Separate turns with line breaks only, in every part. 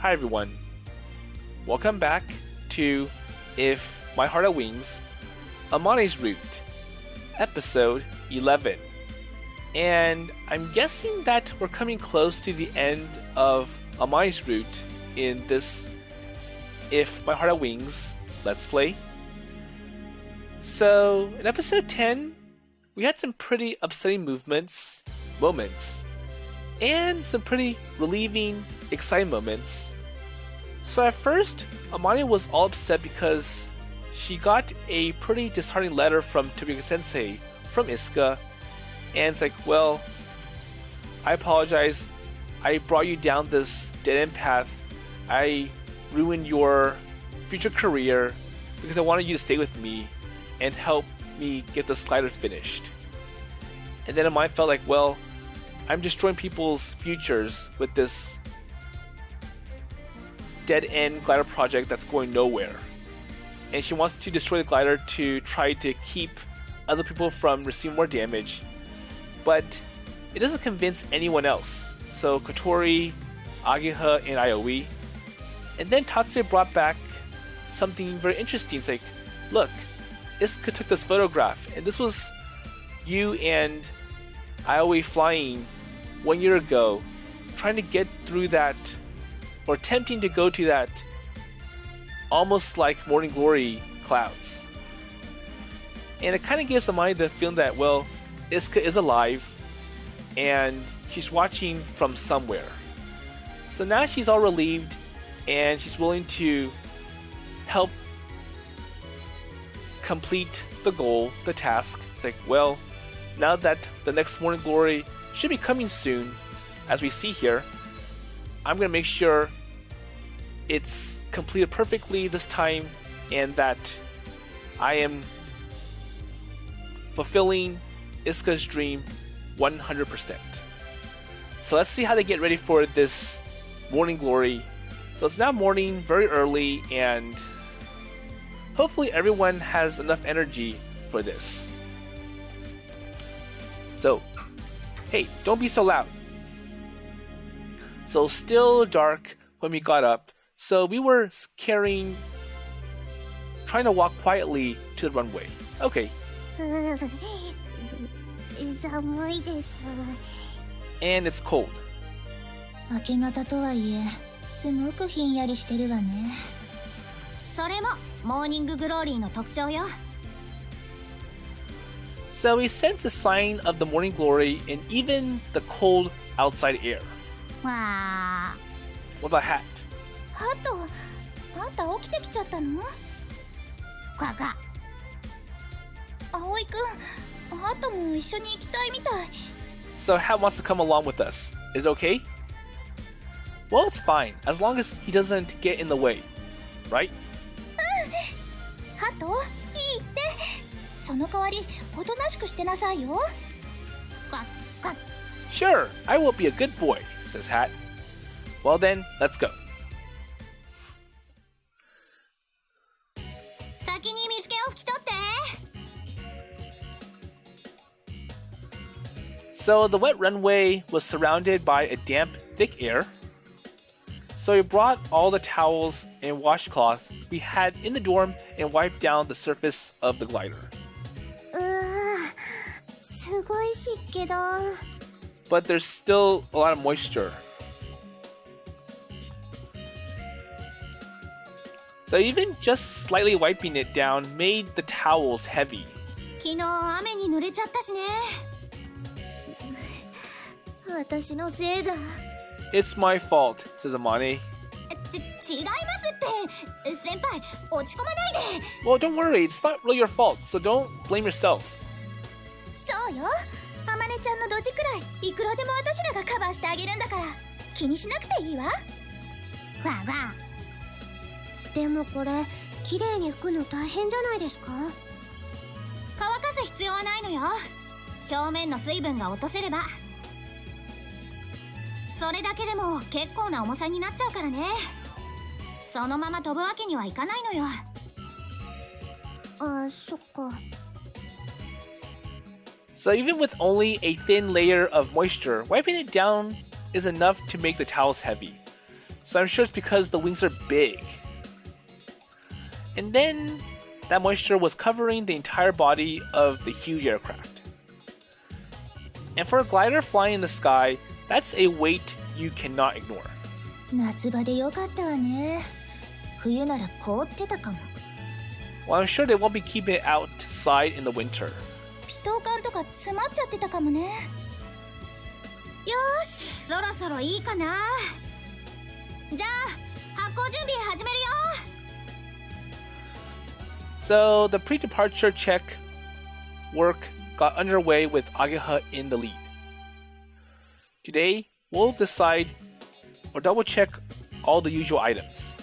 Hi everyone, welcome back to If My Heart Had Wings, Amane's Route, episode 11. And I'm guessing that we're coming close to the end of Amane's Route in this If My Heart Had Wings Let's Play. So, in episode 10, we had some pretty upsetting moments, and some pretty relieving, exciting moments. So at first, Amane was all upset because she got a pretty disheartening letter from Tsukubae-sensei from Isuka, and it's like, well, I apologize, I brought you down this dead-end path, I ruined your future career because I wanted you to stay with me and help me get this glider finished. And then Amane felt like, well, I'm destroying people's futures with this dead-end glider project that's going nowhere. And she wants to destroy the glider to try to keep other people from receiving more damage. But it doesn't convince anyone else. So Kotori, Ageha, and Aoi. And then Tatsuya brought back something very interesting. It's like, look, Isuka took this photograph, and this was you and Aoi flying 1 year ago, trying to get through that, or attempting to go to that almost like Morning Glory clouds. And it kind of gives Amane the feeling that, well, Isuka is alive and she's watching from somewhere. So now she's all relieved and she's willing to help complete the goal, the task. It's like, well, now that the next Morning Glory should be coming soon, as we see here, I'm going to make sure it's completed perfectly this time and that I am fulfilling Isuka's dream 100%. So let's see how they get ready for this Morning Glory. So it's now morning, very early, and hopefully everyone has enough energy for this. So, hey, don't be so loud. So still dark when we got up, so we were trying to walk quietly to the runway. Okay. And it's cold.
明け方とはいえ、すごくひんやりしてるわね。それもモーニンググローリーの特徴よ。
So we sense a sign of the morning glory in even the cold outside air.
わあ。
What about Hat?
ハト、あんた起きてきちゃったの？ガガ。葵くん、ハトも一緒に行きたいみたい。
So Hat wants to come along with us. Is it okay? Well, it's fine, as long as he doesn't get in the way, right?
ハト、いいって。その代わり、おとなしくしてなさいよ。ガッガッ。
Sure, I will be a good boy, says Hat. Well then, let's go.
先に水気を拭き取って。
So the wet runway was surrounded by a damp, thick air. So we brought all the towels and washcloth we had in the dorm and wiped down the surface of the glider.
すごい湿気だ。
But there's still a lot of moisture. So even just slightly wiping it down made the towels heavy.
昨日雨に濡れちゃったしね。私のせいだ。
It's my fault, says Amane.
違いますって。先輩、落ち込まないで。
Well, don't worry, it's not really your fault, so don't blame yourself.
そうよ。あまねちゃんのドジくらいいくらでも私らがカバーしてあげるんだから気にしなくていいわ。わわ。でもこれ綺麗に拭くの大変じゃないですか？乾かす必要はないのよ。表面の水分が落とせれば。それだけでも結構な重さになっちゃうからね。そのまま飛ぶわけにはいかないのよ。あ、そっか。
So even with only a thin layer of moisture, wiping it down is enough to make the towels heavy. So I'm sure it's because the wings are big. And then that moisture was covering the entire body of the huge aircraft. And for a glider flying in the sky, that's a weight you cannot ignore.
夏場でよかったわね。冬なら凍ってたかも。
Well, I'm sure they won't be keeping it outside in the winter.
ピトー管とか詰まっちゃってたかもね。よーし、そろそろいいかな。じゃあ、発航準備始めるよ。
So the pre-departure check work got underway with Ageha in the lead. Today, we'll decide or double check all the usual items.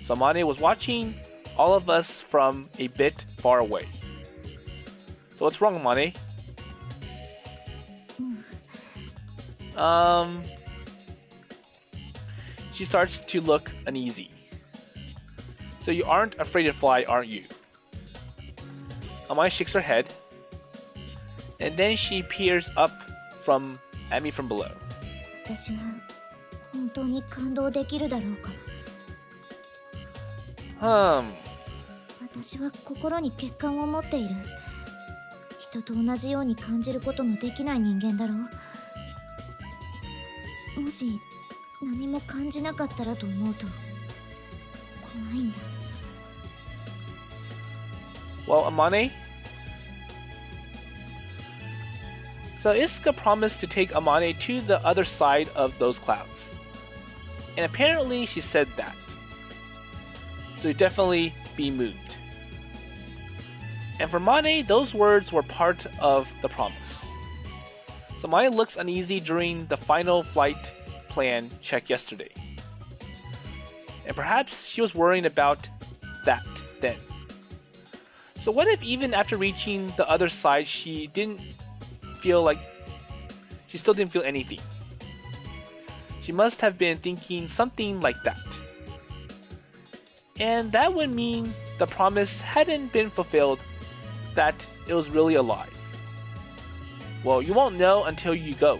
So Amane was watching all of us from a bit far away. So what's wrong, Amane? She starts to look uneasy. So you aren't afraid to fly, aren't you? Amane shakes her head, and then she peers up at me from below.
私は本当に感動できるだろうか。私は心に欠陥を持っている。人と同じように感じることのできない人間だろう。もし何も感じなかったらと思うと怖いんだ。
Well, Amane? So Isuka promised to take Amane to the other side of those clouds. And apparently she said that. So you'd definitely be moved. And for Amane, those words were part of the promise. So Amane looks uneasy during the final flight plan check yesterday. And perhaps she was worrying about that then. So what if even after reaching the other side she still didn't feel anything? She must have been thinking something like that. And that would mean the promise hadn't been fulfilled, that it was really a lie. Well, you won't know until you go.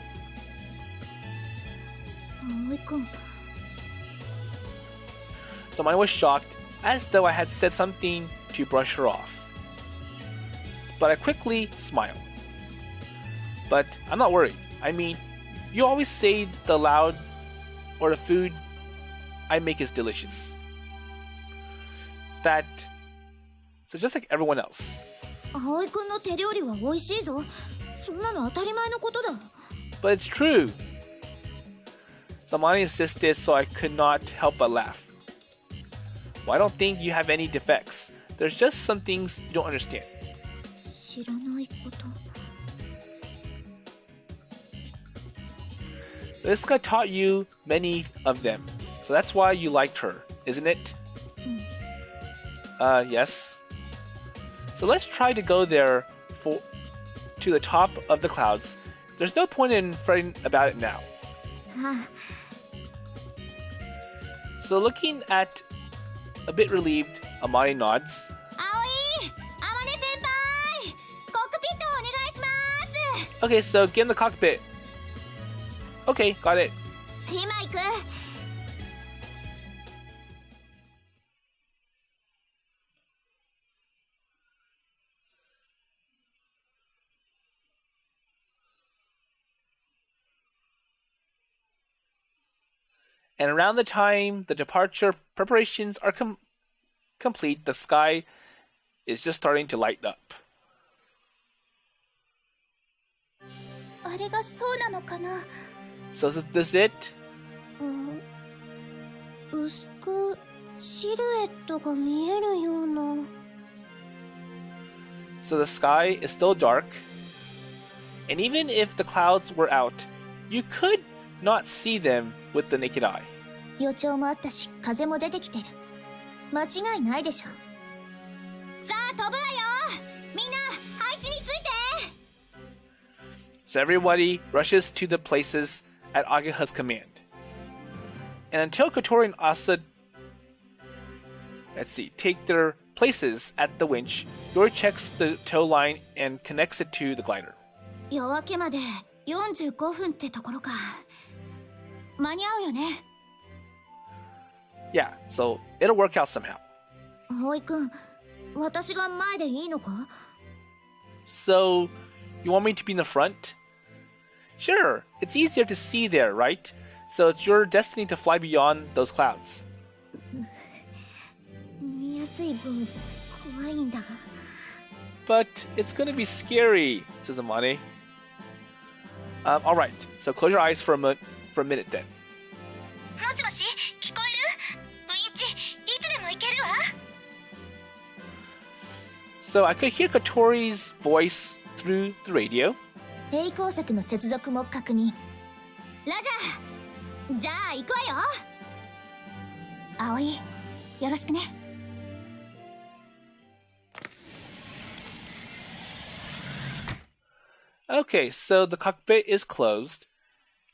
So mine was shocked, as though I had said something to brush her off. But I quickly smiled. But I'm not worried. I mean, you always say the loud or the food I make is delicious. So just like everyone else.
葵くんの手料理は美味しいぞ。そんなの当たり前のことだ。
But it's true. Samani insisted, so I could not help but laugh. Well, I don't think you have any defects. There's just some things you don't understand.
知らないこと。
So Isuka taught you many of them. So that's why you liked her, isn't it? Yes. So let's try to go there to the top of the clouds. There's no point in fretting about it now. So looking at a bit relieved, Amane nods.
Aoi! Amane senpai! Cockpit o onegaishimasu!
Okay, so get in the cockpit. Okay, got it.
今行く。
And around the time the departure preparations are complete, the sky is just starting to light up.
あれがそうなのかな。
So is this it?
薄くシルエットが見えるような。
So the sky is still dark, and even if the clouds were out, you could not see them with the naked eye.
予兆もあったし、風も出てきてる。間違いないでしょ。さあ飛ぶわよ。みんな配置について。
So everybody rushes to the places at Ageha's command. And until Kotori and Asa, take their places at the winch, Yori checks the tow line and connects it to the glider.
夜明けまで45分ってところか。間に合うよね。
Yeah, so it'll work out somehow.
葵くん、私が前でいいのか？
So, you want me to be in the front? Sure, it's easier to see there, right? So it's your destiny to fly beyond those clouds.
見やすい分怖いんだが。
But it's gonna be scary, says Amane. Alright, so close your eyes for a minute then.
もしもし、聞こえる？ウィンチ、いつでも行けるわ。
So I could hear Kotori's voice through the radio.
抵抗策の接続も確認。ラジャー。じゃあ行くわよ。葵、よろしくね。
Okay, so the cockpit is closed.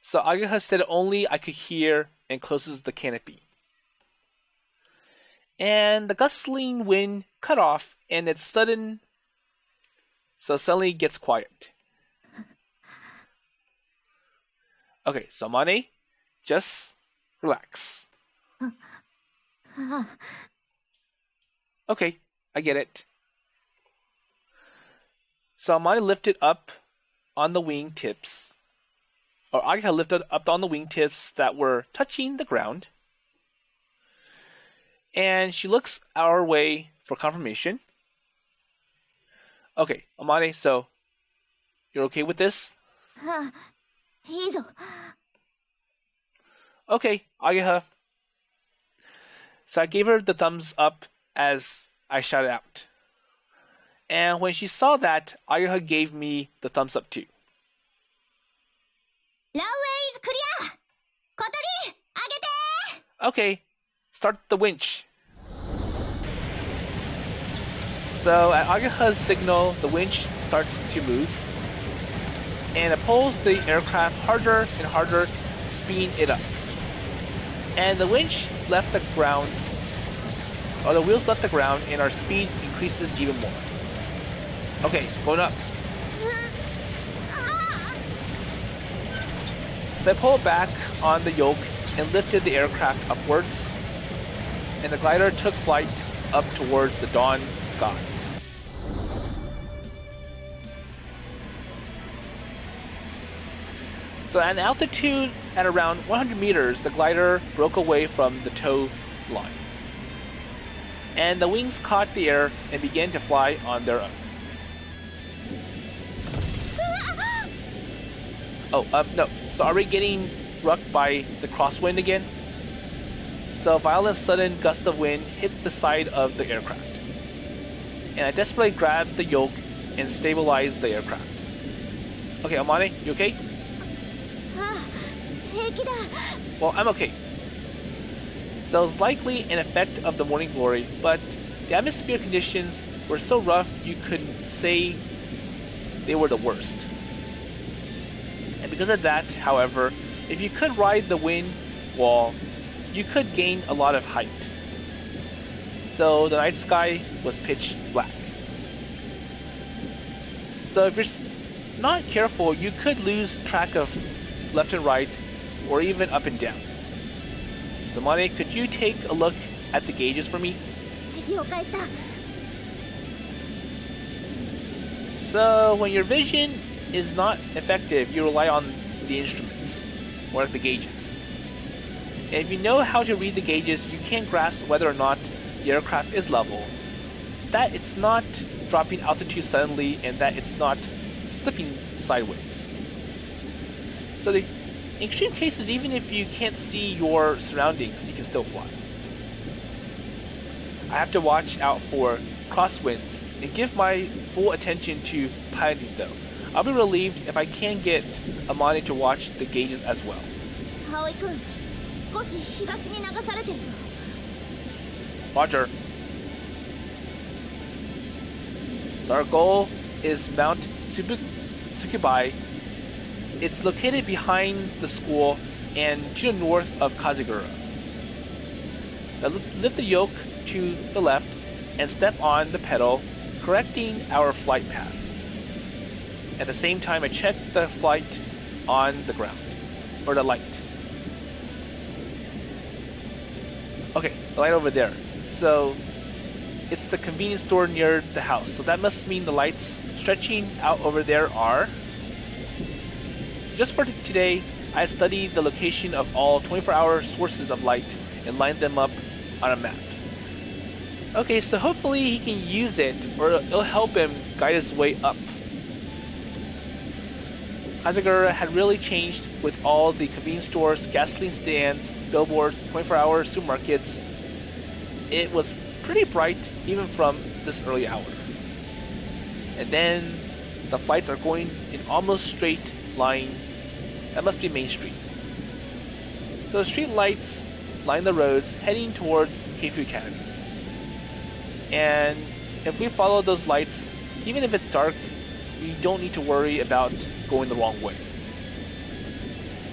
So Agaha said only I could hear and closes the canopy. And the gustling wind cut off and it's suddenly gets quiet. Okay, so Amane, just relax. Okay, I get it. So Amane lifted up on the wingtips, or Agaha lifted up on the wingtips that were touching the ground. And she looks our way for confirmation. Okay, Amane, so you're okay with this?
いいぞ。
Okay, Agaha. So I gave her the thumbs up as I shouted out. And when she saw that, Agaha gave me the thumbs up too.
ランウェイズクリア。小鳥、上げて。
Okay, start the winch. So at Agaha's signal, the winch starts to move. And it pulls the aircraft harder and harder, speeding it up. And the winch left the ground, or the wheels left the ground, and our speed increases even more. Okay, going up. So I pulled back on the yoke and lifted the aircraft upwards, and the glider took flight up towards the dawn sky. So at an altitude at around 100 meters, the glider broke away from the tow line. And the wings caught the air and began to fly on their own. No. So are we getting rocked by the crosswind again? So a violent sudden gust of wind hit the side of the aircraft. And I desperately grabbed the yoke and stabilized the aircraft. Okay, Amane, you okay? Well, I'm okay. So it's likely an effect of the morning glory, but the atmosphere conditions were so rough you couldn't say they were the worst. And because of that, however, if you could ride the wind wall, you could gain a lot of height. So the night sky was pitch black. So if you're not careful, you could lose track of left and right, or even up and down. So Amane, could you take a look at the gauges for me?
了解した。
So when your vision is not effective, you rely on the instruments, or the gauges. And if you know how to read the gauges, you can grasp whether or not the aircraft is level, that it's not dropping altitude suddenly, and that it's not slipping sideways. So the extreme cases, even if you can't see your surroundings, you can still fly. I have to watch out for crosswinds and give my full attention to piloting though. I'll be relieved if I can get Amane to watch the gauges as well.
葵くん、少し東に流されてるぞ。
Roger. So our goal is Mount Tsukubae. It's located behind the school and to the north of Kazigura. Now lift the yoke to the left and step on the pedal, correcting our flight path. At the same time, I check the flight on the ground, or the light. Okay, the light over there. So it's the convenience store near the house. So that must mean the lights stretching out over there are... Just for today, I studied the location of all 24-hour sources of light and lined them up on a map. Okay, so hopefully he can use it, or it'll help him guide his way up. Hazagura had really changed with all the convenience stores, gasoline stands, billboards, 24-hour supermarkets. It was pretty bright even from this early hour. And then the flights are going in almost straight line. That must be Main Street. So street lights line the roads heading towards Keifu Academy. And if we follow those lights, even if it's dark, we don't need to worry about going the wrong way.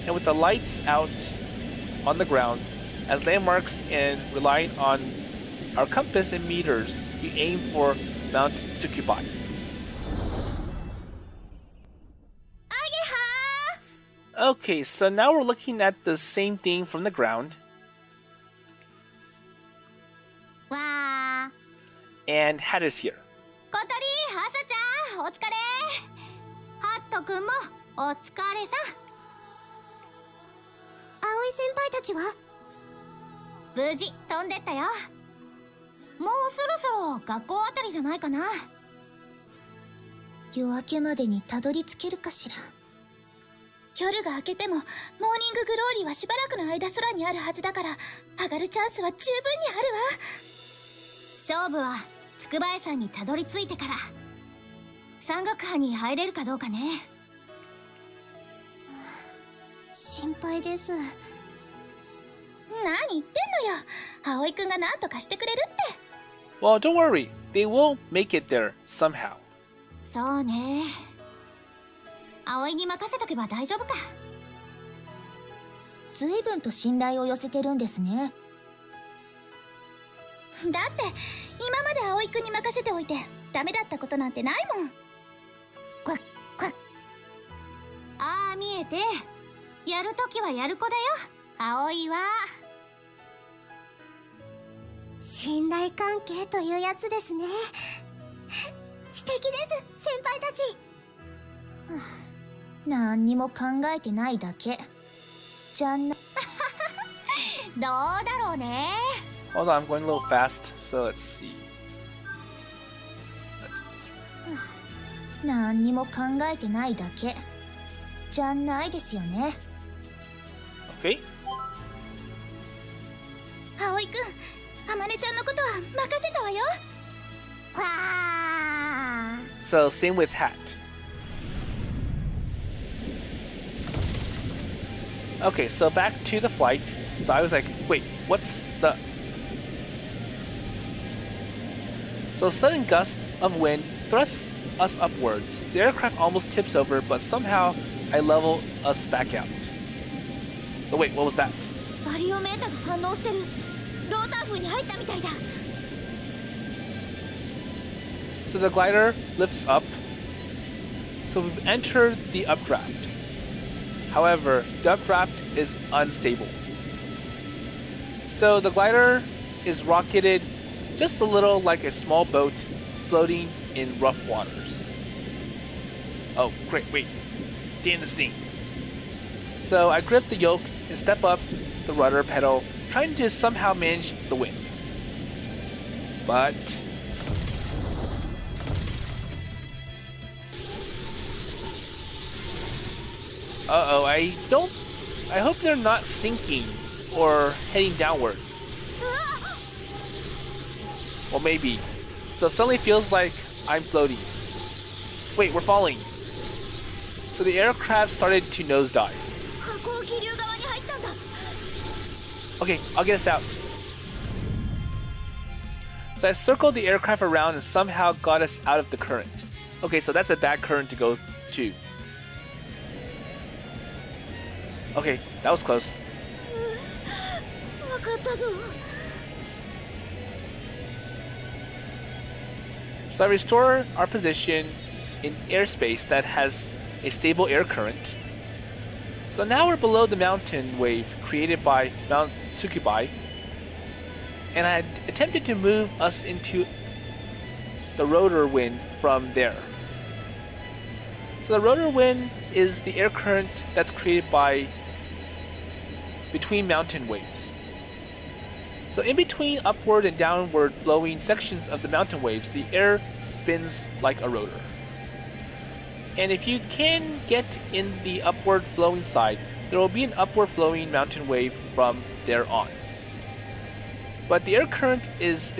And with the lights out on the ground as landmarks and relying on our compass and meters, we aim for Mount Tsukubae. Okay, so now we're looking at the same thing from the ground.
Wow.
And Hat is here.
小鳥、朝ちゃん、お疲れ。ハットくんもお疲れさ。葵先輩たちは無事飛んでったよ。もうそろそろ学校あたりじゃないかな。夜明けまでにたどり着けるかしら。夜が明けてもモーニンググローリーはしばらくの間空にあるはずだから、上がるチャンスは十分にあるわ。勝負は筑波江山にたどり着いてから。山岳派に入れるかどうかね。心配です。何言ってんのよ。葵くんが何とかしてくれるって。
Well, don't worry. They will make it there somehow.
そうね。葵に任せとけば大丈夫か。随分と信頼を寄せてるんですね。だって今まで葵くんに任せておいてダメだったことなんてないもん。クワックワッ。ああ、見えて。やるときはやる子だよ、葵は。信頼関係というやつですね。素敵です、先輩たち。何にも考えてないだけじゃんな。どうだろうね。
Hold on, I'm going a little fast, so let's see.
何にも考えてないだけじゃないですよね。
Okay.
葵くん、あまねちゃんのことは任せたわよ。わー。
So same with Hat. Okay, so back to the flight. So I was like, wait, what's the... So a sudden gust of wind thrusts us upwards. The aircraft almost tips over, but somehow I level us back out. Oh wait, what was that?
バリオメーターが反応してる。ローター風に入ったみたいだ。
So the glider lifts up. So we've entered the updraft. However, the updraft is unstable. So the glider is rocketed just a little like a small boat floating in rough waters. Oh, great, wait. Damn this thing. So I grip the yoke and step up the rudder pedal, trying to somehow manage the wind. But... Uh-oh, I hope they're not sinking or heading downwards. Well, maybe. So it suddenly feels like I'm floating. Wait, we're falling. So the aircraft started to nosedive. Okay, I'll get us out. So I circled the aircraft around and somehow got us out of the current. Okay, so that's a bad current to go to. Okay, that was close. So I restore our position in airspace that has a stable air current. So now we're below the mountain wave created by Mount Tsukubae. and I had attempted to move us into the rotor wind from there. So the rotor wind is the air current that's created by between mountain waves. So in between upward and downward flowing sections of the mountain waves, the air spins like a rotor. And if you can get in the upward flowing side, there will be an upward flowing mountain wave from there on. But the air current is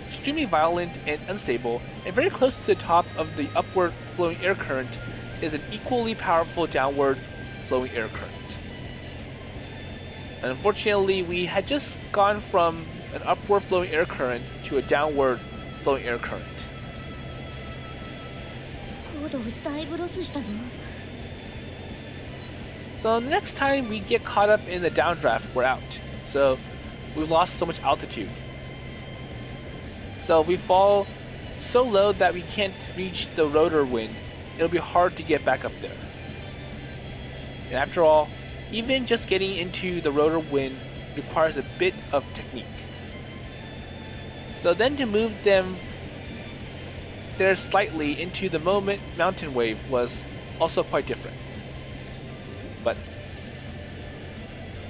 extremely violent and unstable, and very close to the top of the upward flowing air current is an equally powerful downward flowing air current. And unfortunately, we had just gone from an upward flowing air current to a downward flowing air current.
高度をだいぶロスしたぞ。
So the next time we get caught up in the downdraft, we're out. So we've lost so much altitude. So if we fall so low that we can't reach the rotor wind, it'll be hard to get back up there. And after all, even just getting into the rotor wind requires a bit of technique. So then to move them there slightly into the mountain wave was also quite different. But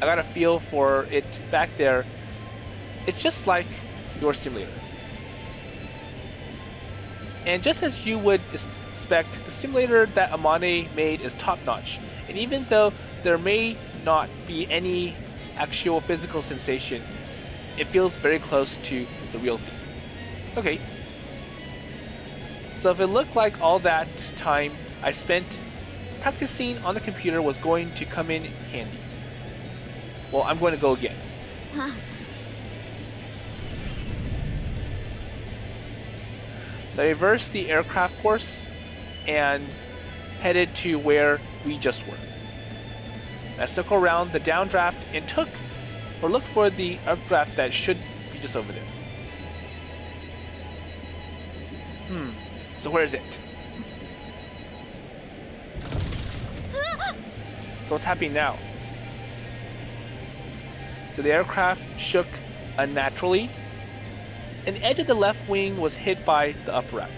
I got a feel for it back there. It's just like your simulator. And just as you would expect, the simulator that Amane made is top-notch. And even though there may not be any actual physical sensation, it feels very close to the real thing. Okay. So if it looked like all that time I spent practicing on the computer was going to come in handy, well, I'm going to go again. So I reversed the aircraft course and headed to where we just were. I circled around the downdraft and looked for the updraft that should be just over there. So where is it? So what's happening now? So the aircraft shook unnaturally, and the edge of the left wing was hit by the updraft.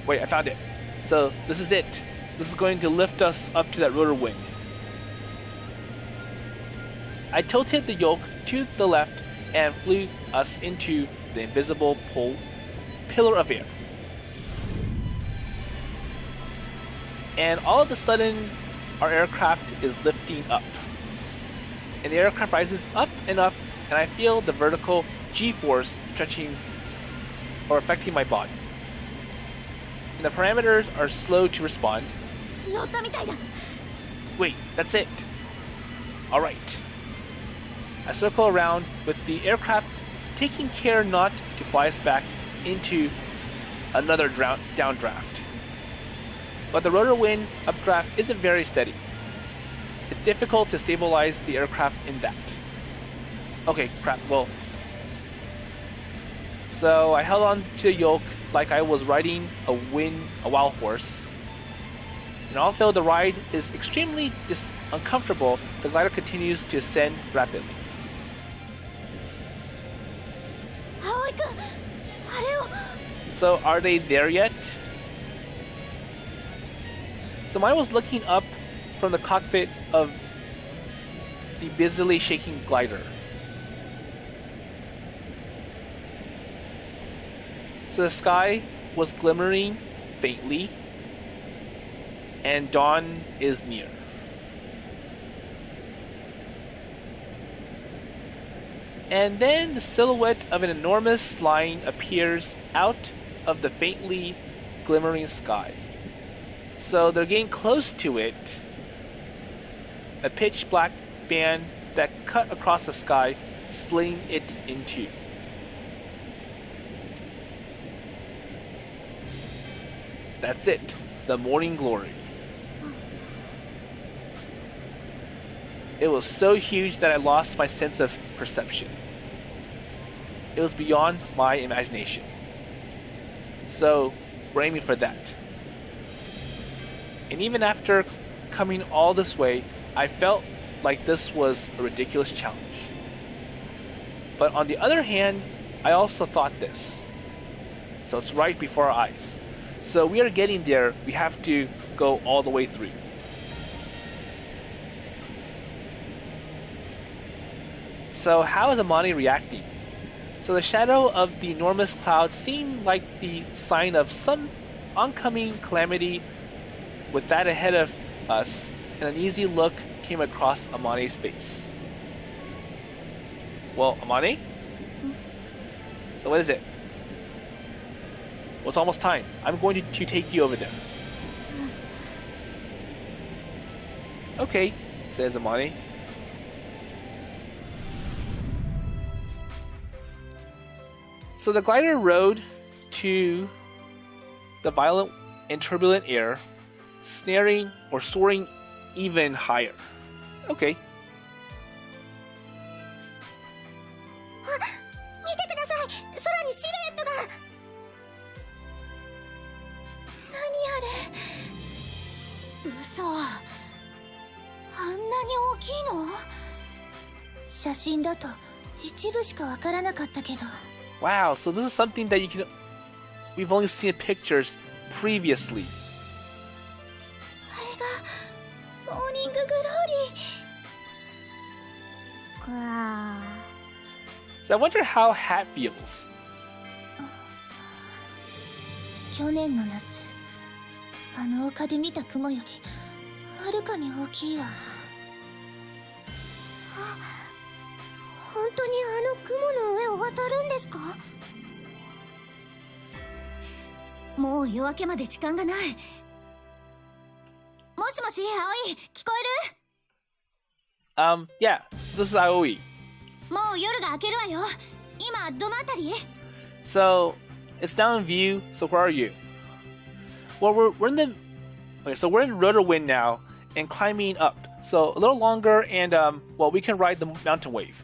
Wait, I found it. So this is it. This is going to lift us up to that rotor wing. I tilted the yoke to the left and flew us into the invisible pillar of air. And all of a sudden, our aircraft is lifting up. And the aircraft rises up, and I feel the vertical G-force stretching or affecting my body. And the parameters are slow to respond. Wait, that's it. Alright. I circle around with the aircraft taking care not to fly us back into another downdraft. But the rotor wind updraft isn't very steady. It's difficult to stabilize the aircraft in that. Okay, crap, well. So I held on to the yoke like I was riding a wild horse. And although the ride is extremely uncomfortable, the glider continues to ascend rapidly. So are they there yet? So I was looking up from the cockpit of the busily shaking glider. So the sky was glimmering faintly, and dawn is near. And then the silhouette of an enormous line appears out of the faintly glimmering sky. So they're getting close to it. A pitch black band that cut across the sky, splitting it in two. That's it. The morning glory. It was so huge that I lost my sense of perception. It was beyond my imagination. So, we're aiming for that. And even after coming all this way, I felt like this was a ridiculous challenge. But on the other hand, I also thought this. So it's right before our eyes. So we are getting there. We have to go all the way through. So how is Amane reacting? So the shadow of the enormous cloud seemed like the sign of some oncoming calamity. With that ahead of us, an uneasy look came across Amane's face. Well, Amane? So what is it? Well, it's almost time. I'm going to take you over there. Okay, says Amane. So the glider rode to the violent and turbulent air, snaring or soaring even higher. Okay.
見てください、空にシルエットが。何あれ。嘘。あんなに大きいの？写真だと一部しかわからなかったけど。
Wow, so this is something that we've only seen in pictures previously.
あれがモーニンググローリーか。
So I wonder how Hat feels.
去年の夏、あの丘で見た雲よりはるかに大きいわ。本当にあの雲の上を渡るんですか？もう夜明けまで時間がない。もしもし、葵、聞こえる？
Yeah, this is Aoi.
もう夜が明けるわよ。今どのあたり？
So it's now in view. So where are you? Well, we're in the okay. So we're in rotor wind now and climbing up. So a little longer and well, we can ride the mountain wave.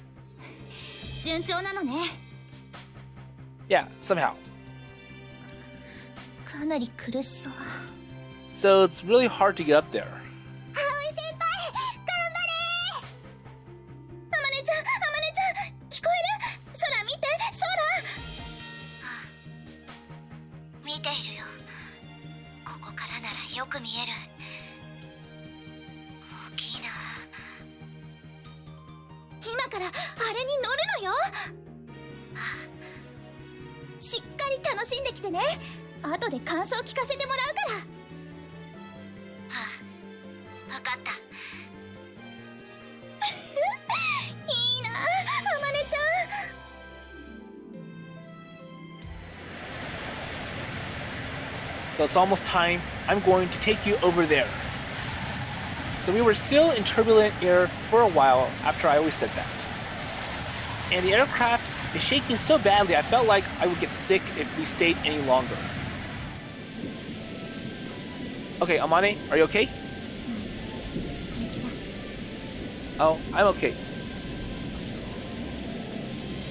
順調なのね。
Yeah, somehow.
かなり苦しそう。
So it's really hard to get up there.
葵先輩、頑張れー。あまねちゃん、聞こえる？空見て、空。見ているよ。ここからならよく見える。大きいな。今からあれに乗るのよ。しっかり楽しんできてね。後で感想聞かせてもらうから。分かった。いいな、あまねちゃん。
So it's almost time. I'm going to take you over there. So we were still in turbulent air for a while after I always said that. And the aircraft is shaking so badly I felt like I would get sick if we stayed any longer. Okay, Amane, are you okay? Oh, I'm okay.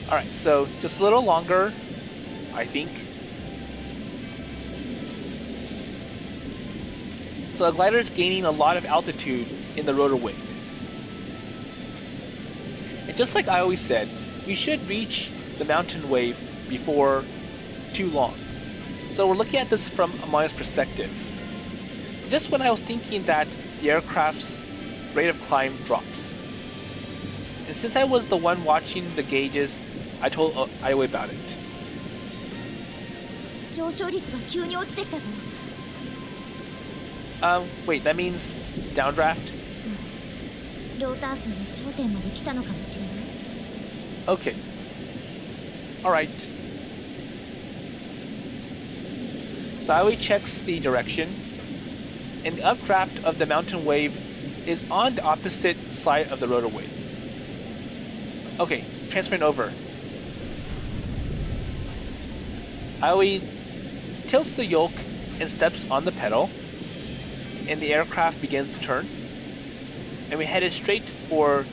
Alright, so just a little longer, I think. So the glider is gaining a lot of altitude in the rotor wing. And just like I always said, we should reach the mountain wave before too long. So we're looking at this from Amane's perspective. Just when I was thinking that the aircraft's rate of climb drops. And since I was the one watching the gauges, I told Iowa about it.
上昇率が急に落ちてきたぞ。
Wait, that means downdraft?
ローターフの頂点まで来たのかもしれない。
Okay. Alright. So Iowa checks the direction, and the updraft of the mountain wave is on the opposite side of the rotor wave. Okay, transferring over. Iowa tilts the yoke and steps on the pedal, and the aircraft begins to turn. And we headed straight for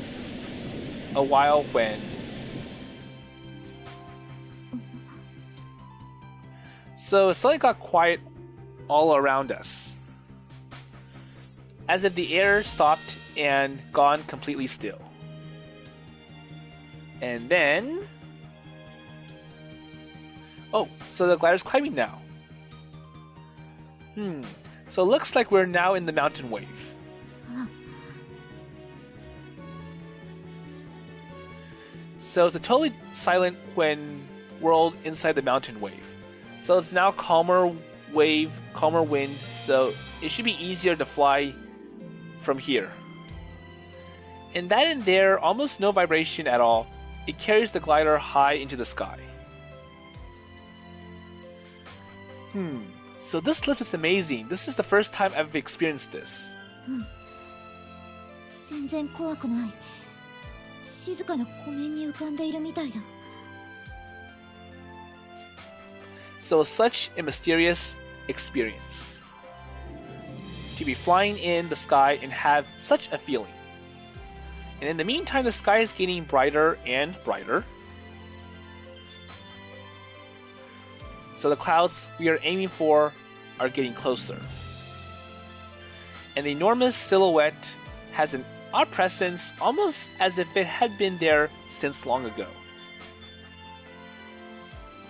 a while when so it suddenly got quiet all around us, as if the air stopped and gone completely still. And then Oh, so the glider's climbing now. So it looks like we're now in the mountain wave. So it's totally silent when we're all inside the mountain wave. So it's now calmer wave, calmer wind, so it should be easier to fly from here. And that and there, almost no vibration at all. It carries the glider high into the sky. So this lift is amazing. This is the first time I've experienced this.
全然怖くない。静かな湖面に浮かんでいるみたいだ。
So such a mysterious experience. To be flying in the sky and have such a feeling. And in the meantime, the sky is getting brighter and brighter. So the clouds we are aiming for are getting closer. And the enormous silhouette has an odd presence, almost as if it had been there since long ago.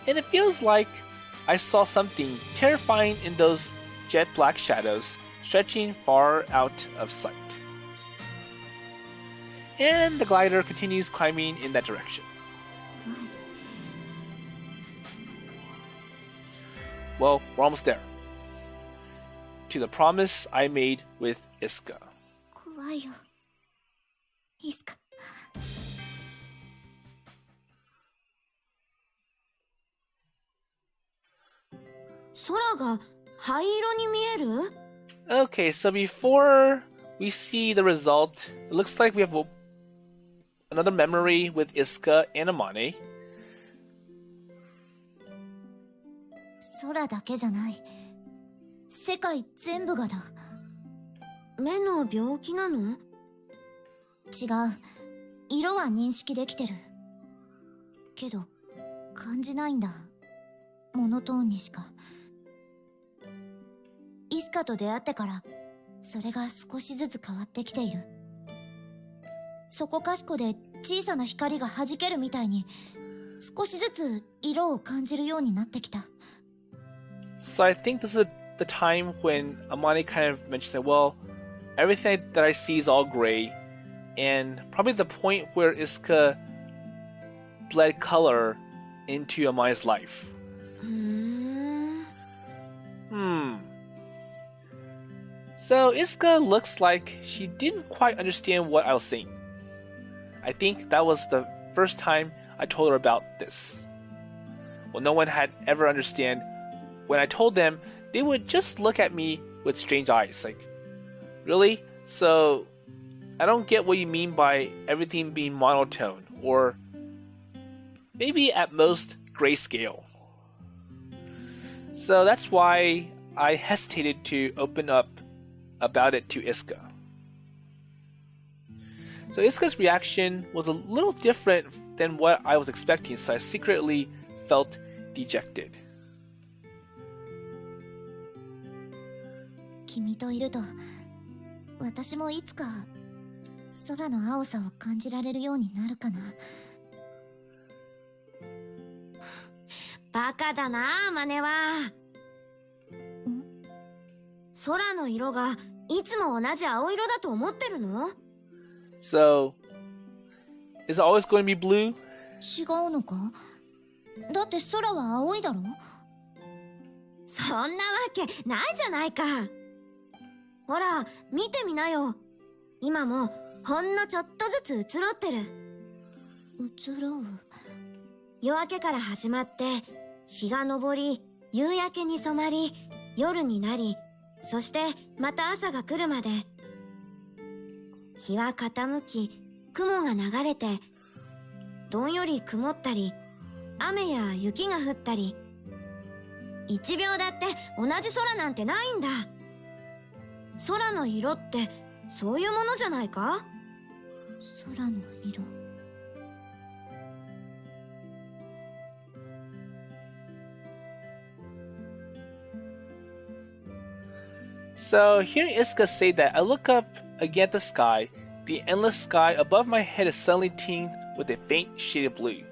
And it feels like I saw something terrifying in those jet black shadows stretching far out of sight. And the glider continues climbing in that direction. Well, we're almost there. To the promise I made with Isuka.
怖いよ。いつか。空が灰色に見える?
Okay, so before we see the result, it looks like we have another memory with Isuka and Amane.
空だけじゃない。世界全部がだ。目の病気なの？違う。色は認識できてる。けど、感じないんだ。モノトーンにしか。イスカと出会ってから、それが少しずつ変わってきている。そこかしこで小さな光が弾けるみたいに、少しずつ色を感じるようになってきた。
So I think this is the time when Amane kind of mentioned that, well, everything that I see is all gray, and probably the point where Isuka bled color into Amane's life. So Isuka looks like she didn't quite understand what I was saying. I think that was the first time I told her about this. Well, no one had ever understand. When I told them, they would just look at me with strange eyes, like, really? So, I don't get what you mean by everything being monotone, or maybe at most grayscale. So that's why I hesitated to open up about it to Isuka. So Isuka's reaction was a little different than what I was expecting, so I secretly felt dejected.
君といると、私もいつか空の青さを感じられるようになるかな。バカだな、マネは。空の色がいつも同じ青色だと思ってるの？
So, is it always going to be blue?
違うのか？だって空は青いだろ？そんなわけないじゃないか。ほら、見てみなよ。今もほんのちょっとずつ移ろってる。移ろう？夜明けから始まって、日が昇り、夕焼けに染まり、夜になり、そしてまた朝が来るまで。日は傾き、雲が流れて、どんより曇ったり、雨や雪が降ったり。1秒だって同じ空なんてないんだ。空の色ってそういうものじゃないか？空の色。
So hearing Isuka say that, I look up again at the sky. The endless sky above my head is suddenly tinged with a faint shade of blue.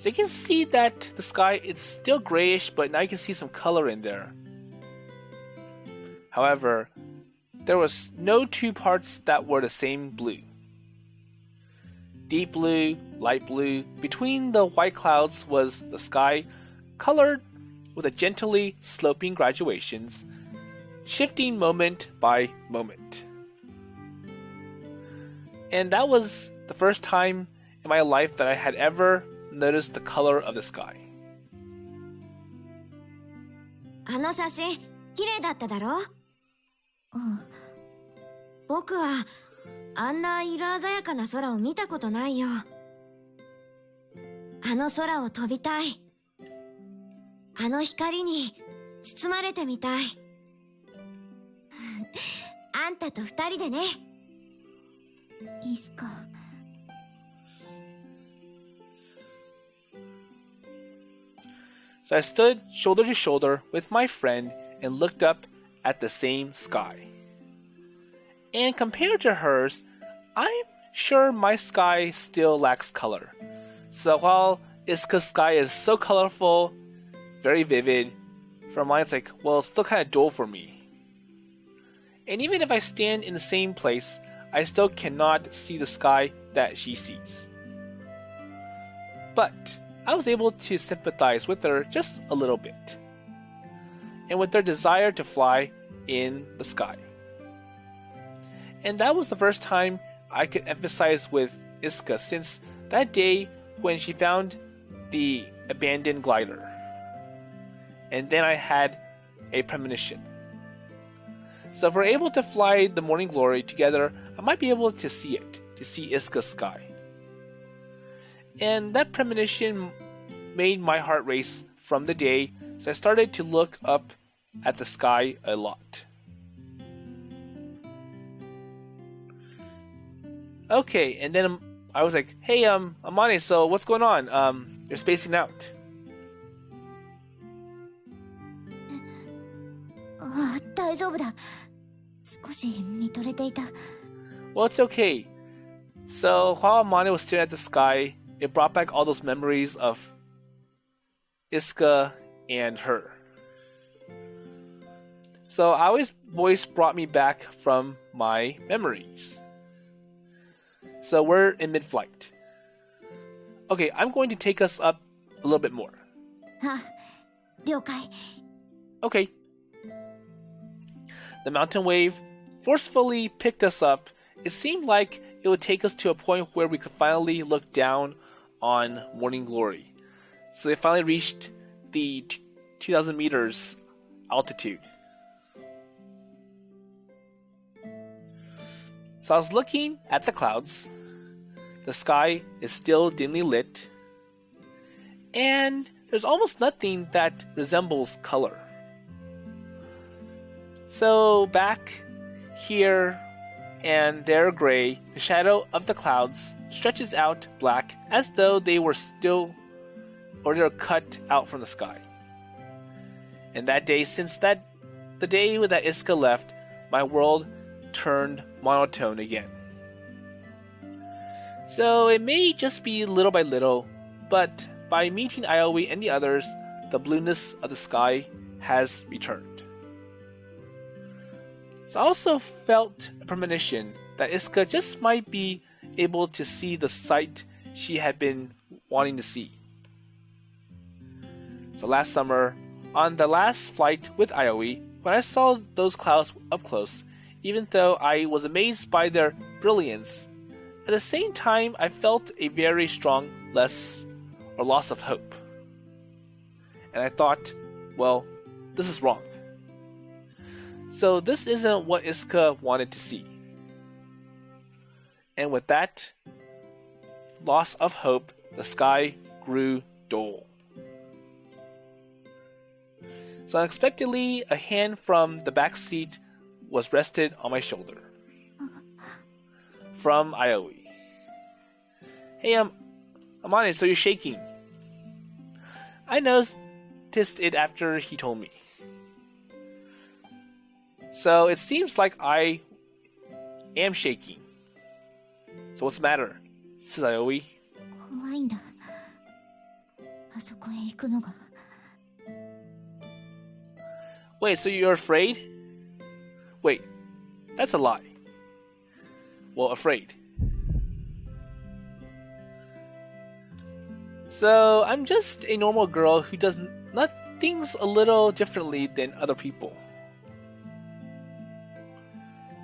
So you can see that the sky, it's still grayish, but now you can see some color in there. However, there was no two parts that were the same blue. Deep blue, light blue, between the white clouds was the sky colored with a gently sloping graduations, shifting moment by moment. And that was the first time in my life that I had ever noticed the color of the sky.
あの写真、綺麗だっただろ？うん。僕はあんな色鮮やかな空を見たことないよ。あの空を飛びたい。あの光に包まれてみたい。あんたと二人でね。いつか。
So I stood shoulder to shoulder with my friend and looked up at the same sky. And compared to hers, I'm sure my sky still lacks color. So while Isuka's sky is so colorful, very vivid, for mine it's like, well, it's still kind of dull for me. And even if I stand in the same place, I still cannot see the sky that she sees. But I was able to sympathize with her just a little bit, and with their desire to fly in the sky. And that was the first time I could empathize with Isuka since that day when she found the abandoned glider. And then I had a premonition. So if we're able to fly the Morning Glory together, I might be able to see it, to see Isuka's sky. And that premonition made my heart race from the day, so I started to look up at the sky a lot. Okay, and then I was like, hey, Amane, so what's going on? You're spacing out.
ああ、大丈夫だ。少し見とれていた。
Well, it's okay. So while Amane was staring at the sky, it brought back all those memories of Isuka and her. So Aoi's voice brought me back from my memories. So we're in mid-flight. Okay, I'm going to take us up a little bit more.
あ、了解。
Okay. The mountain wave forcefully picked us up. It seemed like it would take us to a point where we could finally look down on Morning Glory. So they finally reached the 2,000 meters altitude. So I was looking at the clouds. The sky is still dimly lit. And there's almost nothing that resembles color. So back here and there gray, the shadow of the clouds stretches out black as though they were still, or they're cut out from the sky. And that day, since the day that Isuka left, my world turned monotone again. So it may just be little by little, but by meeting Aoi and the others, the blueness of the sky has returned. So I also felt a premonition that Isuka just might be able to see the sight she had been wanting to see. So last summer, on the last flight with Aoi, when I saw those clouds up close, even though I was amazed by their brilliance, at the same time I felt a very strong loss of hope. And I thought, well, this is wrong. So this isn't what Isuka wanted to see. And with that loss of hope, the sky grew dull. So unexpectedly, a hand from the back seat was rested on my shoulder. From Aoi. Hey, Amane, so you're shaking. I noticed it after he told me. So it seems like I am shaking. So what's the matter? Says Aoi.
怖いんだ。あそこへ行くのが。
Wait, so you're afraid? Wait, that's a lie. Well, afraid. So, I'm just a normal girl who does things a little differently than other people.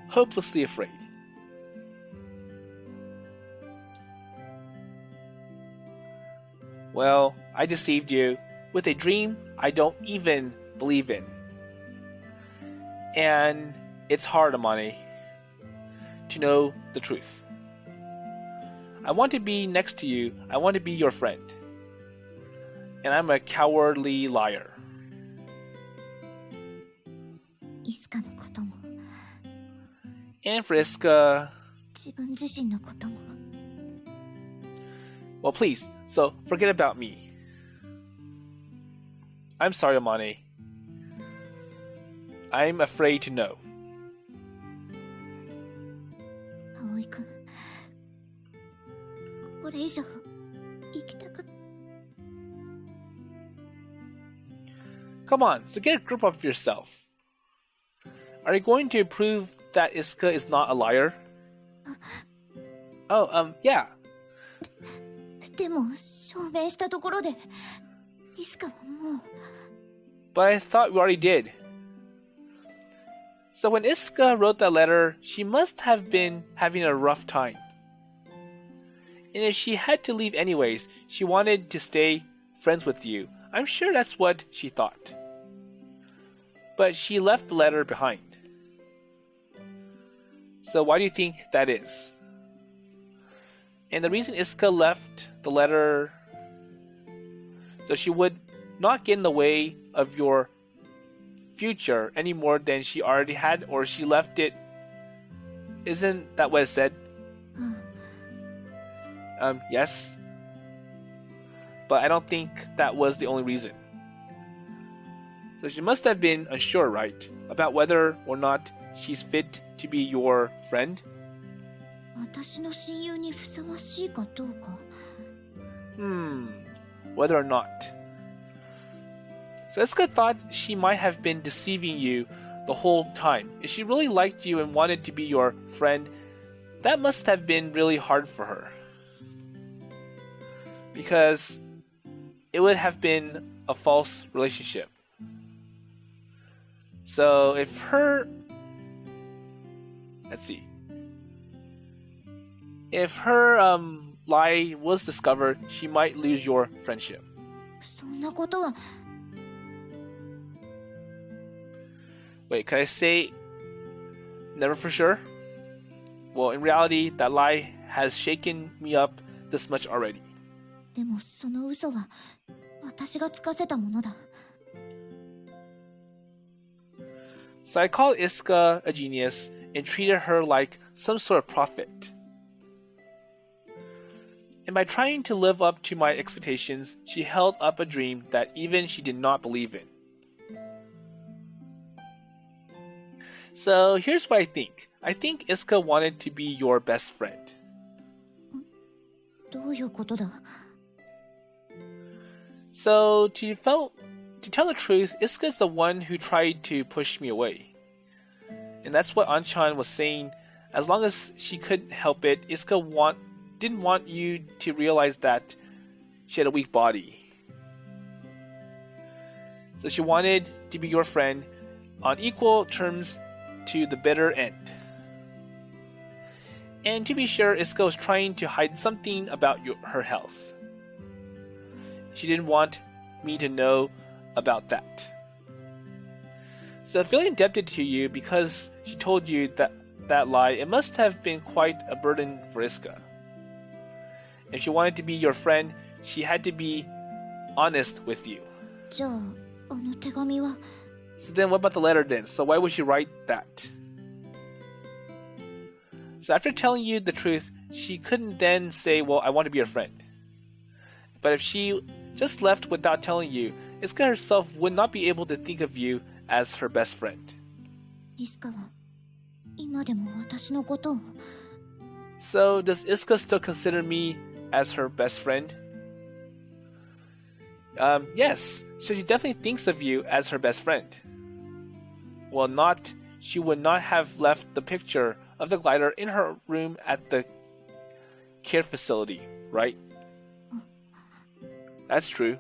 Hopelessly afraid. Well, I deceived you with a dream I don't even believe in. And it's hard, Amane, to know the truth. I want to be next to you. I want to be your friend. And I'm a cowardly liar.
イスカのことも
And for Isuka,
自分自身のことも
well, please, so forget about me. I'm sorry, Amane. I'm afraid to know.
葵君、これ以上生きたく。
Come on, so get a grip of yourself. Are you going to prove that Isuka is not a liar? Oh, yeah.
でも証明したところでイスカはもう。
But I thought we already did. So when Isuka wrote that letter, she must have been having a rough time. And if she had to leave anyways, she wanted to stay friends with you. I'm sure that's what she thought. But she left the letter behind. So why do you think that is? And the reason Isuka left the letter so she would not get in the way of your future any more than she already had, or she left it. Isn't that what it said? Yes. But I don't think that was the only reason. So she must have been unsure, right? About whether or not she's fit to be your friend?
私の親友にふさわしいかどうか。
Whether or not. So Isuka thought she might have been deceiving you the whole time. If she really liked you and wanted to be your friend, that must have been really hard for her. Because it would have been a false relationship. So if her... Let's see. If her lie was discovered, she might lose your friendship.
そんなことは。
Wait, can I say never for sure? Well, in reality, that lie has shaken me up this much already.
でもその嘘は私がつかせたものだ。
So I called Isuka a genius and treated her like some sort of prophet. And by trying to live up to my expectations, she held up a dream that even she did not believe in. So here's what I think. I think Isuka wanted to be your best friend.
どういうことだ。
So to tell the truth, Isuka is the one who tried to push me away. And that's what Anchan was saying. As long as she couldn't help it, Isuka didn't want you to realize that she had a weak body. So she wanted to be your friend on equal terms to the bitter end. And to be sure, Isuka was trying to hide something about her health. She didn't want me to know about that. So feeling indebted to you because she told you that lie, it must have been quite a burden for Isuka. If she wanted to be your friend, she had to be honest with you.
じゃあ、あの手紙は。
So then what about the letter then? So why would she write that? So after telling you the truth, she couldn't then say, well, I want to be your friend. But if she just left without telling you, Isuka herself would not be able to think of you as her best friend.
イスカは今でも私のことを。
So does Isuka still consider me as her best friend? Yes, so she definitely thinks of you as her best friend. Well, she would not have left the picture of the glider in her room at the care facility, right? That's true.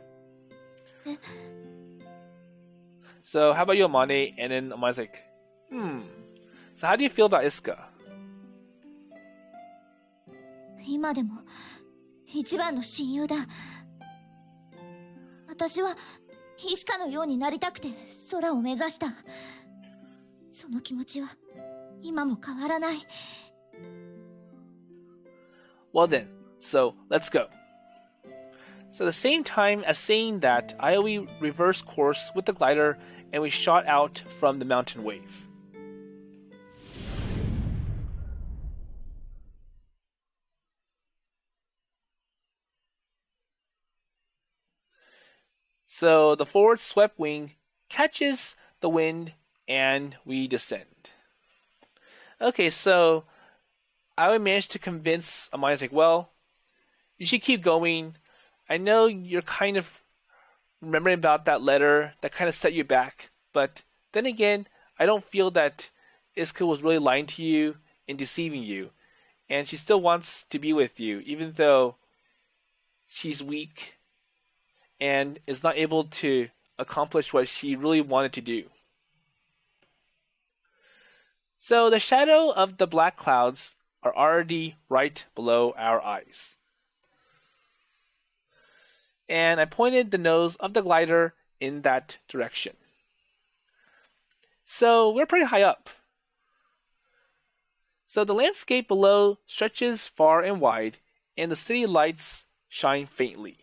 So how about you, Amane? And then Amane's like, So how do you feel about Isuka?
今でも一番の親友だ。私はイスカのようになりたくて空を目指した。その気持ちは今も変わらない。
Well then, so let's go. So at the same time as saying that, Ioe reversed course with the glider and we shot out from the mountain wave. So the forward swept wing catches the wind and we descend. Okay, so I managed to convince Amaya, like, well, you should keep going. I know you're kind of remembering about that letter that kind of set you back, but then again, I don't feel that Isuka was really lying to you and deceiving you, and she still wants to be with you, even though she's weak and is not able to accomplish what she really wanted to do. So the shadow of the black clouds are already right below our eyes. And I pointed the nose of the glider in that direction. So we're pretty high up. So the landscape below stretches far and wide, and the city lights shine faintly.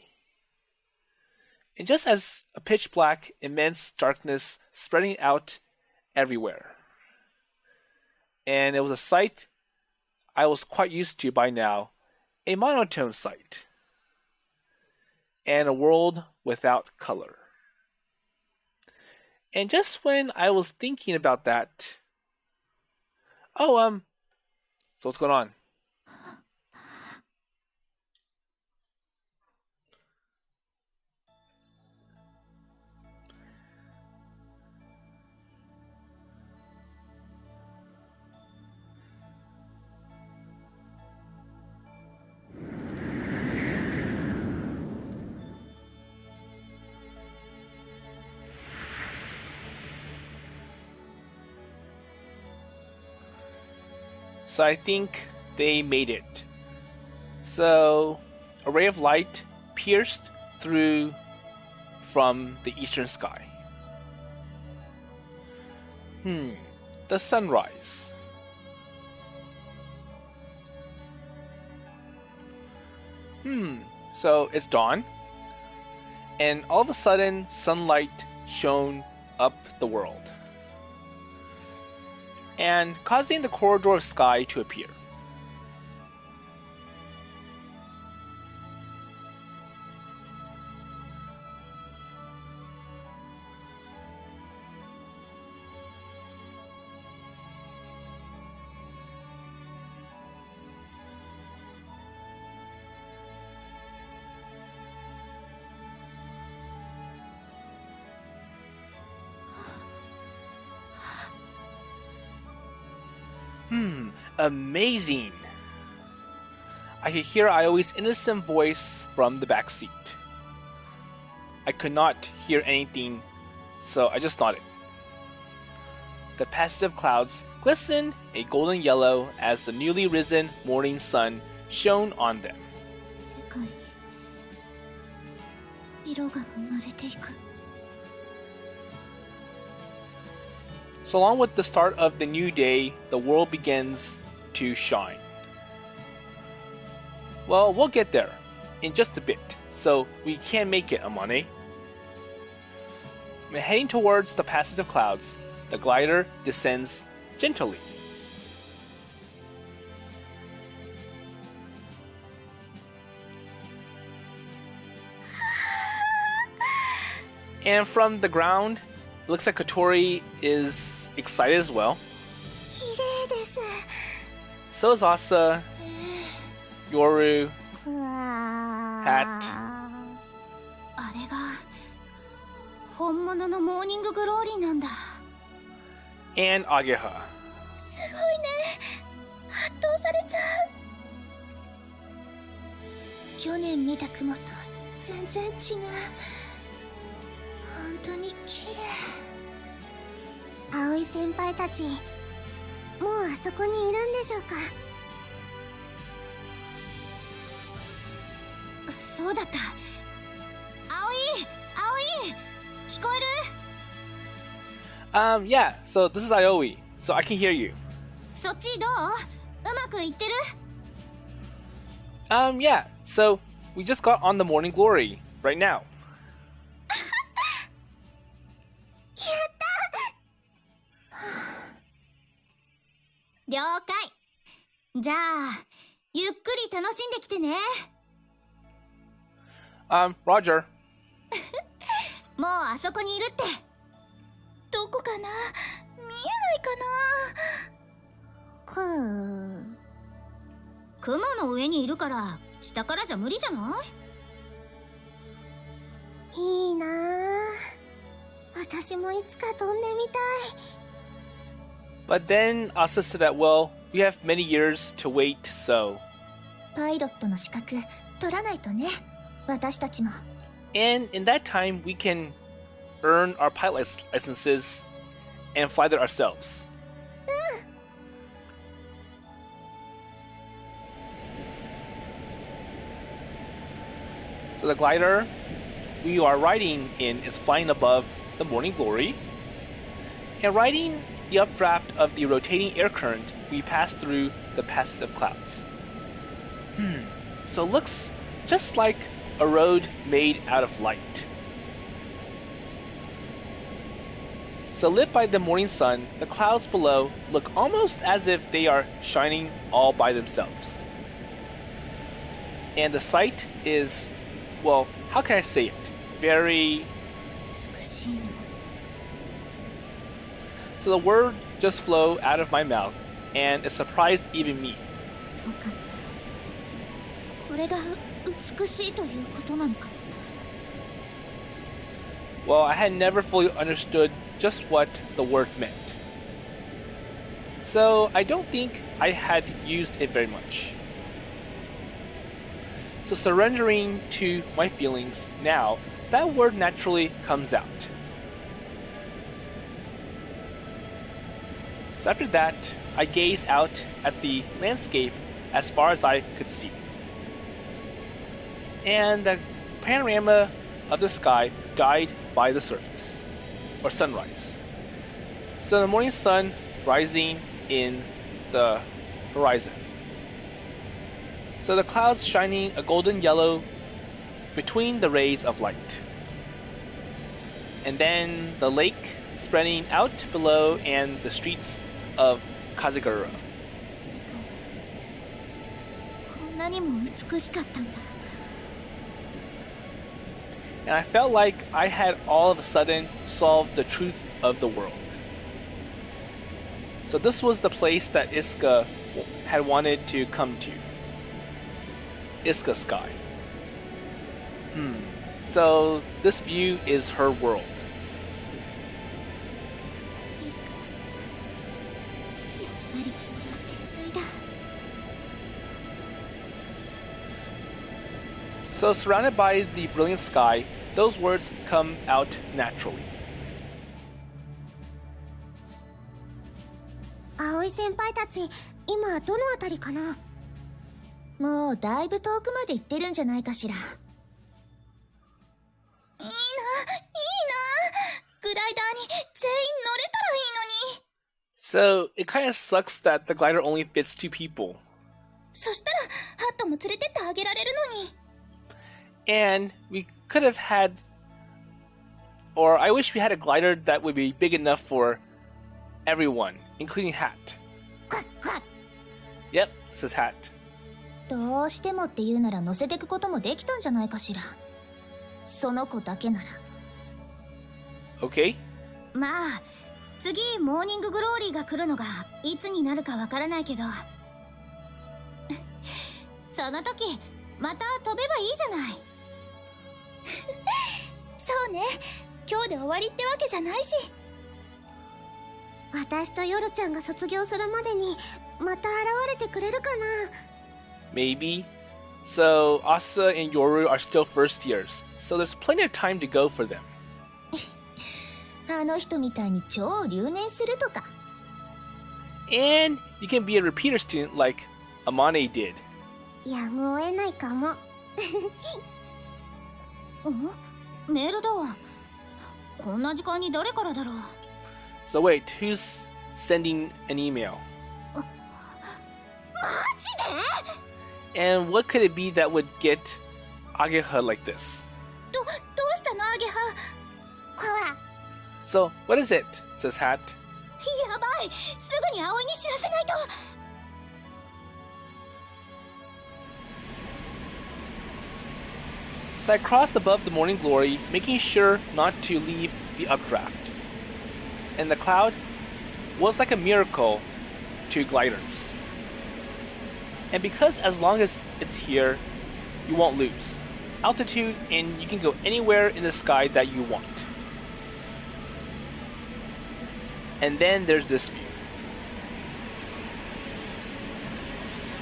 And just as a pitch black, immense darkness spreading out everywhere. And it was a sight I was quite used to by now, a monotone sight. And a world without color. And just when I was thinking about that, so what's going on? So I think they made it. So a ray of light pierced through from the eastern sky. The sunrise. So it's dawn. And all of a sudden, sunlight shone up the world. And causing the corridor of sky to appear. Amazing! I could hear Ioe's innocent voice from the back seat. I could not hear anything, so I just nodded. The passage of clouds glistened a golden yellow as the newly risen morning sun shone on them.
世界に色が生まれていく。
So along with the start of the new day, the world begins to shine. Well, we'll get there in just a bit, so we can make it, Amane. Heading towards the passage of clouds, the glider descends gently. And from the ground, it looks like Kotori is excited as well.
綺麗です。
So is Asa, Yoru,
うわー
Hat.
あれが物のモーニンググローリーなんだ。
And Ageha.
すごいね。圧倒されちゃう。去年見た雲と全然違う。本当に綺麗。葵先輩たち、もうあそこにいるんでしょうか。そうだった。葵、聞こえる？
Yeah, so this is Ioi, so I can hear you.
そっちどう？うまくいってる？
Yeah, so we just got on the Morning Glory right now.
了解。じゃあゆっくり楽しんできてね。
Roger.
もうあそこにいるって。どこかな？見えないかな。雲の上にいるから下からじゃ無理じゃない？いいなあ。私もいつか飛んでみたい。
But then Asa said that, well, we have many years to wait, so...
パイロットの資格取らないとね、私たちも。
And in that time, we can earn our pilot licenses and fly there ourselves. So the glider we are riding in is flying above the Morning Glory. And riding the updraft of the rotating air current, we pass through the passage of clouds. So it looks just like a road made out of light. So lit by the morning sun, the clouds below look almost as if they are shining all by themselves. And the sight is, well, how can I say it? Very... So the word just flowed out of my mouth, and it surprised even me.
そうか。これが美しいということなのか。
Well, I had never fully understood just what the word meant. So I don't think I had used it very much. So surrendering to my feelings now, that word naturally comes out. So after that, I gazed out at the landscape as far as I could see. And the panorama of the sky died by the surface, or sunrise. So the morning sun rising in the horizon. So the clouds shining a golden yellow between the rays of light. And then the lake spreading out below and the streets of Kazugura.
こんなにも美しかったんだ。
And I felt like I had all of a sudden solved the truth of the world. So this was the place that Isuka had wanted to come to. Isuka Sky. So this view is her world.
いつか。やっぱり君は天才だ。
So surrounded by the brilliant sky, those words come out naturally.
葵先輩たち、今どのあたりかな。もうだいぶ遠くまで行ってるんじゃないかしら。いいな、いいな。グライダーに全員乗れたらいいのに。
So it kind of sucks that the glider only fits 2 people.
そしたらハットも連れてってあげられるのに。
And we could have had, or I wish we had a glider that would be big enough for everyone, including Hat.
クワックワッ。
Yep, says Hat.
どうしてもって言うなら乗せてくこともできたんじゃないかしら。その子だけなら。
Okay?
まあ次モーニンググローリーが来るのがいつになるかわからないけどその時また飛べばいいじゃない。そうね、今日で終わりってわけじゃないし。私とヨルちゃんが卒業するまでにまた現れてくれるかな。
Maybe. So Asa and Yoru are still first years, so there's plenty of time to go for them.
あの人みたいに超留年するとか。
And you can be a repeater student like Amane did.
やむを得ないかも。メールだ。こんな時間に誰からだろう。
So wait, who's sending an email?
マジで？
And what could it be that would get Ageha like this?
どうしたのアゲハ。こわ。
So, what is it? Says Hat.
やばい、すぐに葵に知らせないと。
So I crossed above the morning glory, making sure not to leave the updraft. And the cloud was like a miracle to gliders. And because as long as it's here, you won't lose altitude and you can go anywhere in the sky that you want. And then there's this view.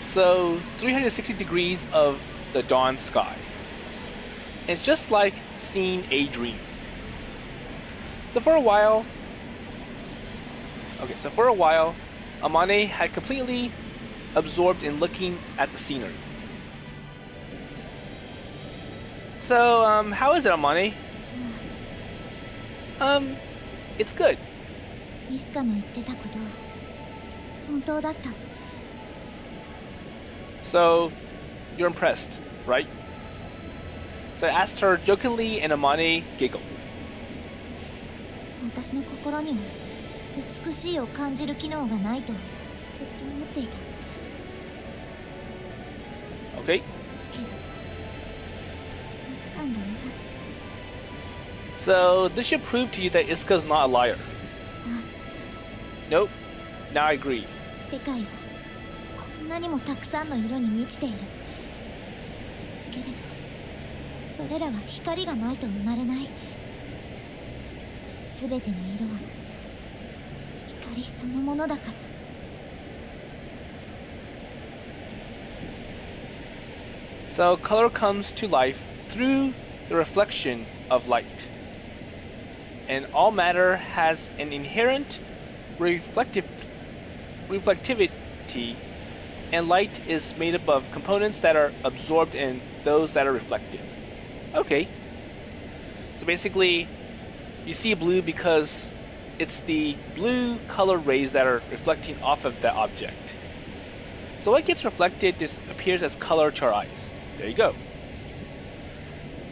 So 360 degrees of the dawn sky. It's just like seeing a dream. So for a while, Amane had completely absorbed in looking at the scenery. So, how is it, Amane? It's good.
イスカの言ってたこと本当だった。
So, you're impressed, right? So I asked her jokingly and Amane giggled.
私の心には美しいを感じる機能がないとずっと思っていた。
Okay?
けどなんだろう。
So, this should prove to you that Isuka's not a liar. Nope. Now I agree.
世界はこんなにもたくさんの色に満ちている。けれどそれらは光がないと生まれない。すべての色は光そのものだから。
So, color comes to life through the reflection of light. And all matter has an inherent reflectivity, and light is made up of components that are absorbed and those that are reflected. Okay. So basically, you see blue because it's the blue color rays that are reflecting off of that object. So what gets reflected just appears as color to our eyes. There you go.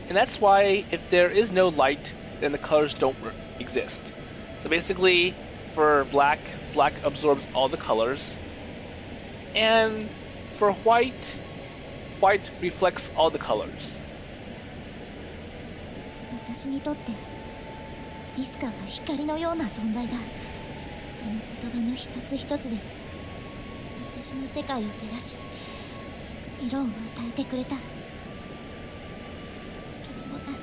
And that's why if there is no light, then the colors don't exist. So basically, for black, black absorbs all the colors. And for white, white reflects all the colors.
私にとってイスカは光のような存在だ。その言葉の一つ一つで私の世界を照らし色を与えてくれた。けれどな、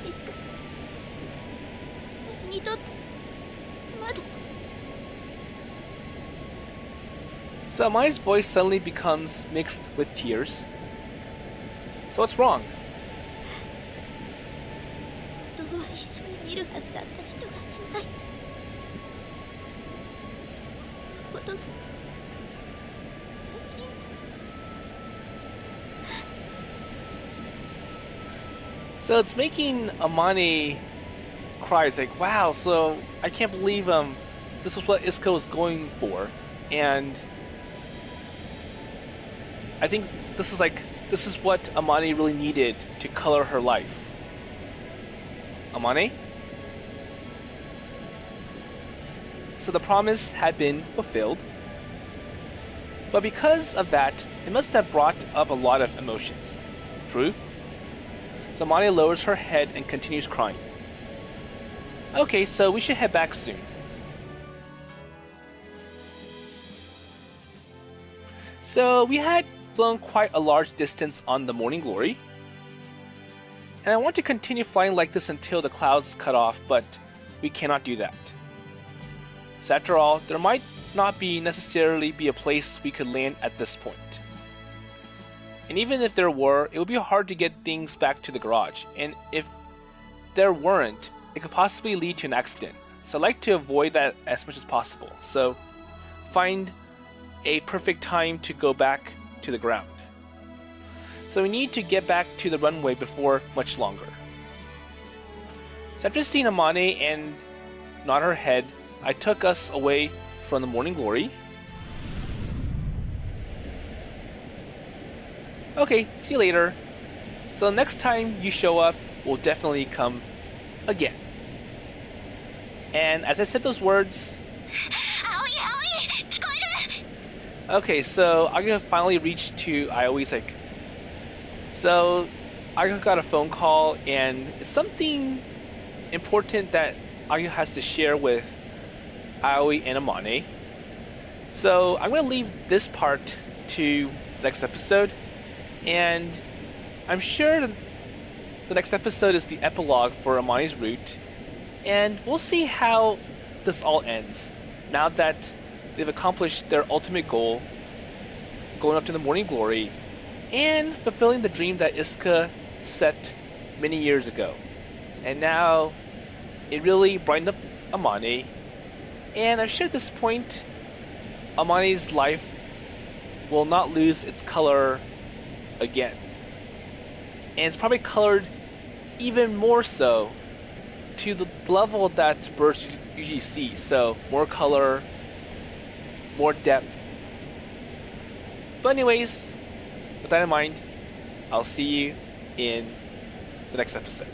イスカ、私にとってまだ。
So Amane's voice suddenly becomes mixed with tears. So what's wrong?
本当は一緒に見るはずだった人がいない。そのことが悲しいんだ。
So it's making Amane cry. It's like, wow, so I can't believe this is what Isuka was going for. And I think this is what Amane really needed to color her life. Amane? So the promise had been fulfilled. But because of that, it must have brought up a lot of emotions. True? So Amane lowers her head and continues crying. Okay, so we should head back soon. So we had flown quite a large distance on the Morning Glory. And I want to continue flying like this until the clouds cut off, but we cannot do that. So after all, there might not necessarily be a place we could land at this point. And even if there were, it would be hard to get things back to the garage, and if there weren't, it could possibly lead to an accident. So I like to avoid that as much as possible. So find a perfect time to go back to the ground. So we need to get back to the runway before much longer. So after seeing Amane and nod her head, I took us away from the morning glory. Okay, see you later. So next time you show up, we'll definitely come again. And as I said those words... Okay, so Agyo finally reached to Aoi's like... So, Agyo got a phone call, and it's something important that Agyo has to share with Aoi and Amane. So, I'm going to leave this part to the next episode, and I'm sure the next episode is the epilogue for Amane's Route, and we'll see how this all ends, now that they've accomplished their ultimate goal, going up to the morning glory, and fulfilling the dream that Isuka set many years ago. And now, it really brightened up Amane, and I'm sure at this point, Amane's life will not lose its color again. And it's probably colored even more so to the level that birds usually see. So, more color, more depth. But anyways, with that in mind, I'll see you in the next episode.